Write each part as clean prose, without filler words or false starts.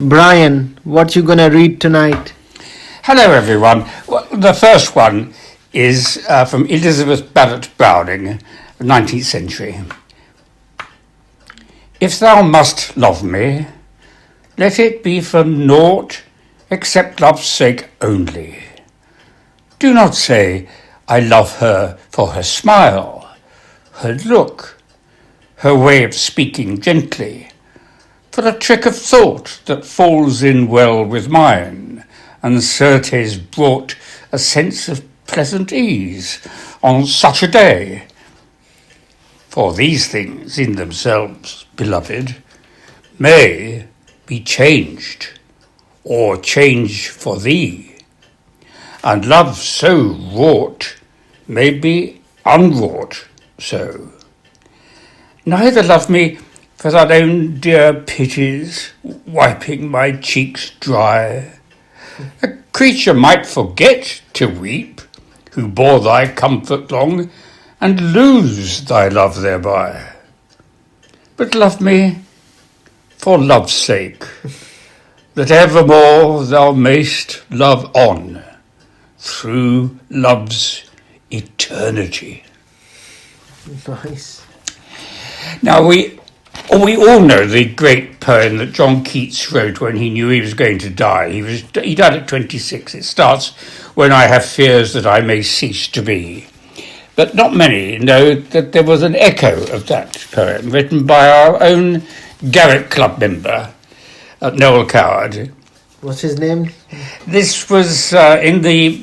Brian, what you gonna read tonight? Hello, everyone. Well, the first one is from Elizabeth Barrett Browning, 19th century. If thou must love me, let it be for naught except love's sake only. Do not say, I love her for her smile, her look, her way of speaking gently, for a trick of thought that falls in well with mine, and certes brought a sense of pleasant ease on such a day. For these things in themselves, beloved, may be changed, or change for thee, and love so wrought may be unwrought so. Neither love me for thine own dear pities, wiping my cheeks dry. A creature might forget to weep, who bore thy comfort long, and lose thy love thereby. But love me for love's sake, that evermore thou mayst love on, through love's eternity. Nice. Now we all know the great poem that John Keats wrote when he knew he was going to die. He died at 26. It starts, when I have fears that I may cease to be. But not many know that there was an echo of that poem written by our own Garrett Club member, Noel Coward. What's his name? This was in the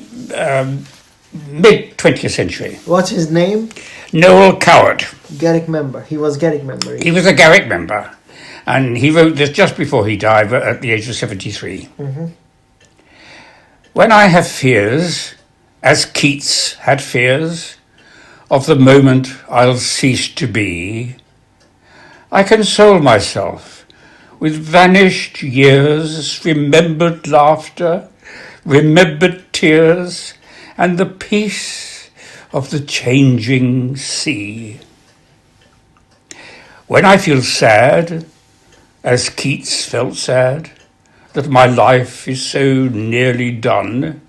mid-20th century. What's his name? Noel Coward. Garrick member. He was Garrick member. He was a Garrick member. And he wrote this just before he died at the age of 73. Mm-hmm. When I have fears, as Keats had fears, of the moment I'll cease to be, I console myself with vanished years, remembered laughter, remembered tears, and the peace of the changing sea. When I feel sad, as Keats felt sad, that my life is so nearly done,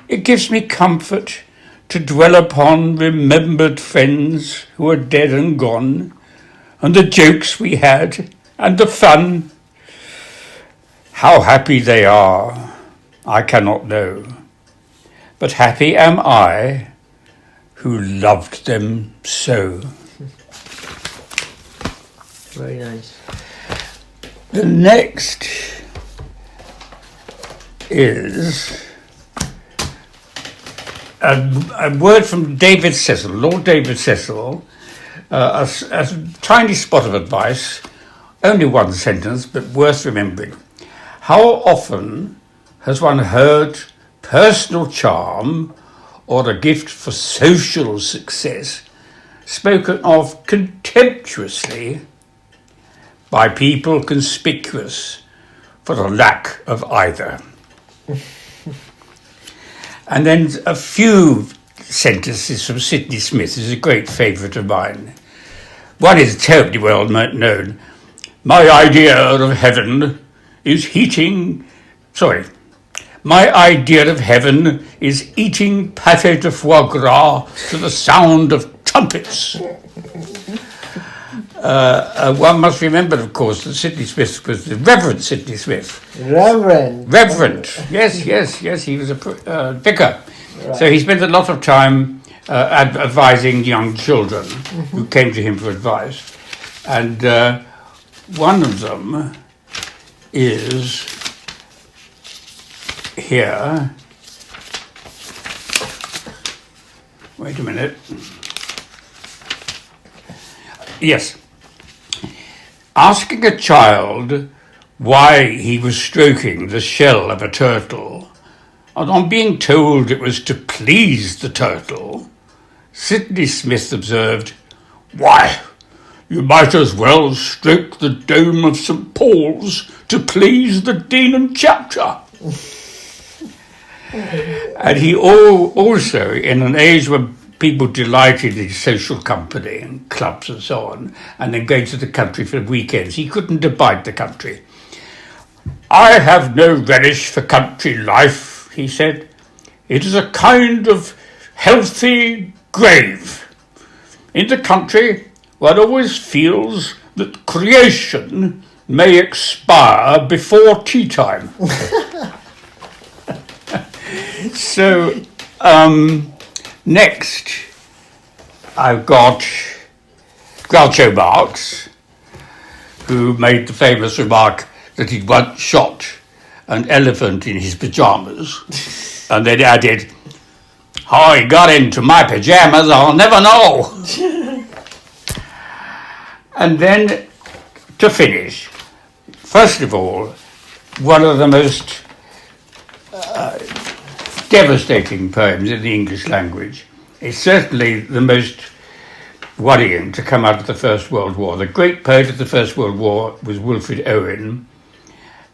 it gives me comfort to dwell upon remembered friends who are dead and gone, and the jokes we had, and the fun. How happy they are, I cannot know, but happy am I who loved them so. Very nice. The next is a word from David Cecil, Lord David Cecil, a tiny spot of advice, only one sentence, but worth remembering. How often has one heard personal charm or a gift for social success spoken of contemptuously by people conspicuous for the lack of either? And then a few sentences from Sidney Smith. This is a great favourite of mine. One is terribly well known. My idea of heaven is eating pâté de foie gras to the sound of trumpets. One must remember, of course, that Sidney Smith was the Reverend Sidney Smith. Reverend. Yes. He was a vicar. Right. So he spent a lot of time advising young children who came to him for advice. And one of them is here. Wait a minute. Yes. Asking a child why he was stroking the shell of a turtle, and on being told it was to please the turtle, Sidney Smith observed, "Why, you might as well stroke the dome of St. Paul's to please the dean and chapter." And he also, in an age when people delighted in social company and clubs and so on, and then going to the country for weekends, he couldn't abide the country. I have no relish for country life, he said. It is a kind of healthy grave. In the country, one always feels that creation may expire before tea time. So, next, I've got Groucho Marx, who made the famous remark that he'd once shot an elephant in his pyjamas, and then added, "How he got into my pyjamas, I'll never know." And then, to finish, first of all, one of the most devastating poems in the English language. It's certainly the most worrying to come out of the First World War. The great poet of the First World War was Wilfred Owen,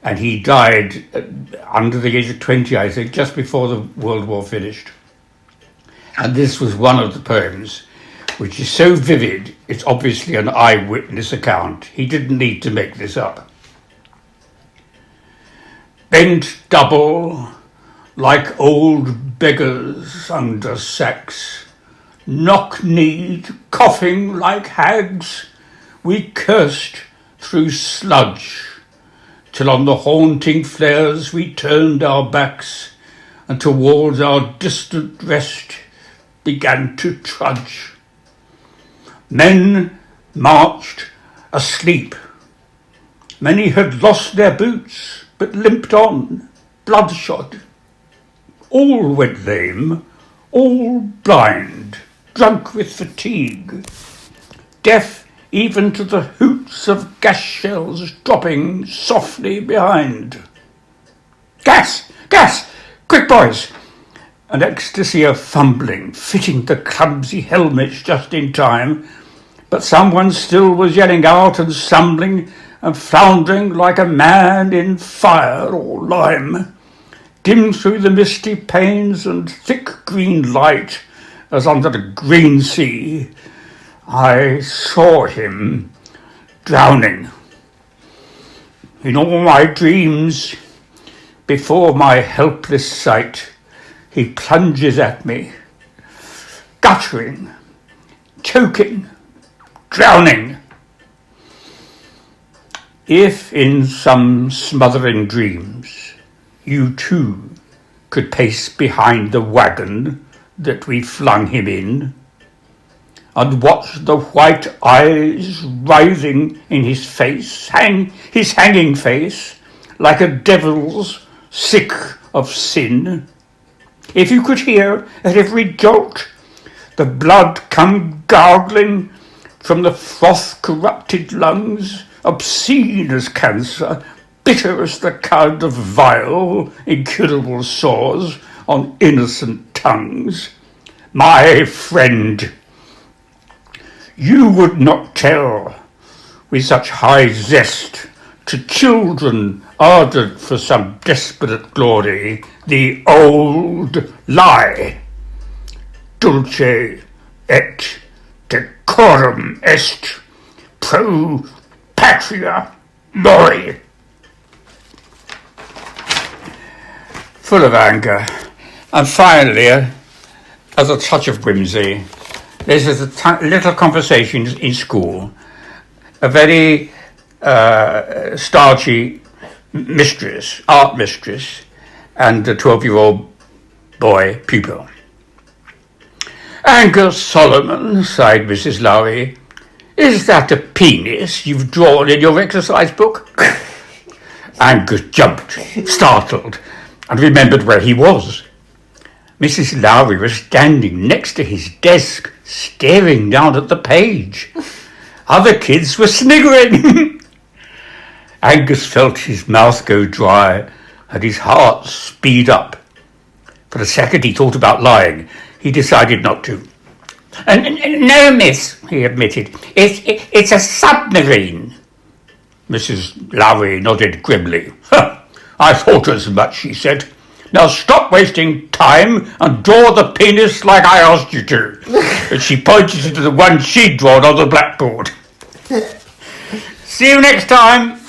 and he died under the age of 20, I think, just before the World War finished. And this was one of the poems which is so vivid, it's obviously an eyewitness account. He didn't need to make this up. Bent double, like old beggars under sacks, knock-kneed, coughing like hags, we cursed through sludge, till on the haunting flares we turned our backs, and towards our distant rest began to trudge. Men marched asleep. Many had lost their boots, but limped on, bloodshot. All went lame, all blind, drunk with fatigue, deaf even to the hoots of gas shells dropping softly behind. Gas! Gas! Quick, boys! An ecstasy of fumbling, fitting the clumsy helmets just in time, but someone still was yelling out and stumbling and floundering like a man in fire or lime. Dim through the misty panes and thick green light, as under the green sea, I saw him drowning. In all my dreams, before my helpless sight, he plunges at me, guttering, choking, drowning. If in some smothering dreams you too could pace behind the wagon that we flung him in, and watch the white eyes writhing in his face, his hanging face, like a devil's sick of sin, if you could hear at every jolt the blood come gargling from the froth-corrupted lungs, obscene as cancer, bitter as the cud of vile, incurable sores on innocent tongues, my friend, you would not tell with such high zest to children ardent for some desperate glory the old lie. Dulce et decorum est pro patria mori. Full of anger. And finally, as a touch of whimsy, this is a little conversation in school. A very starchy mistress, art mistress, and a 12-year-old boy pupil. Angus Solomon, sighed Mrs. Lowry, is that a penis you've drawn in your exercise book? Angus jumped, startled, and remembered where he was. Mrs. Lowry was standing next to his desk, staring down at the page. Other kids were sniggering. Angus felt his mouth go dry and his heart speed up. For a second he thought about lying. He decided not to. No, miss, he admitted. It's a submarine. Mrs. Lowry nodded grimly. I thought as much, she said. Now stop wasting time and draw the penis like I asked you to. And she pointed to the one she'd drawn on the blackboard. See you next time.